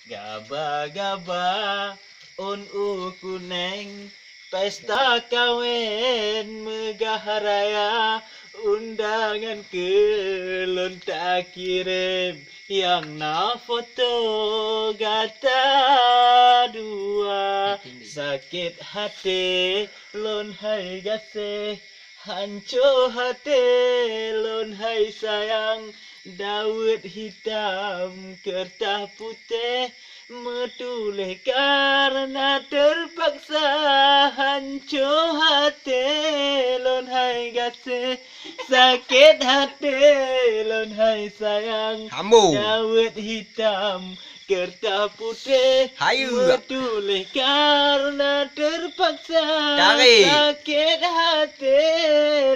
Gaba-gaba un kuneng pesta kawin megah raya undangan ke lonta kirim yang na foto gata dua sakit hati lon hai gasih hancur hati lon hai sayang Dawet hitam kertas putih metulis karena terpaksa hancur hati lon hai gasih sakit hati lon hai sayang Ambo. Dawet hitam kertas putih Hayu. metulis karena terpaksa Tarik. sakit hati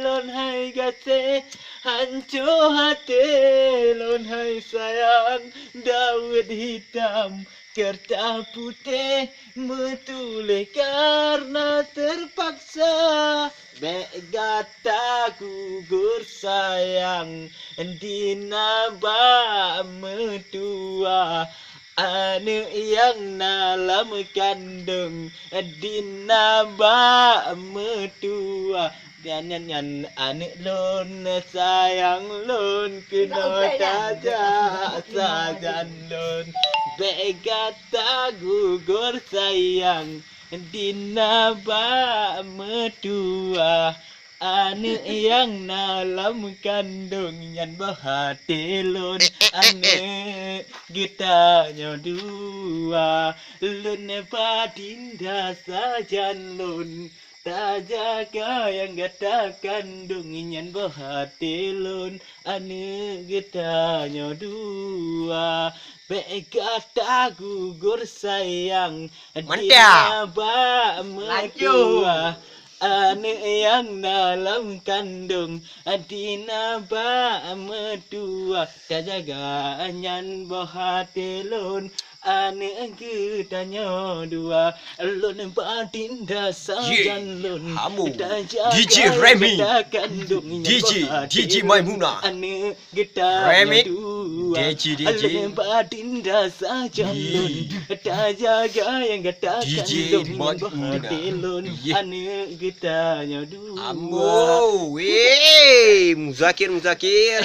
lon hai gasih hancur hati lon hai sayang Dawet hitam kertas putih metulis karena terpaksa Begata gugur sayang dinaba metua Anak yang dalam kandung dinaba metua dan anak lon sayang lon kena tajak sajan lon begata gugur sayang dinaba metua anak yang dalam kandung yang berhati lon anak getanya dua lon padinda sajan lon tak jaga yang gata kandung yang berhati lon anak getanya dua begata gugur sayang dinaba metua anak yang dalam kandung dinaba metua tak jaga yang berhati lon anak getanya dua lon padinda sajan lon DJ Remy DJ Maimuna anak getanya Remix dua DJ lon padinda sajan lon tak jaga yang gata kandung berhati lon anak getanya dua Ambo, Muzakir.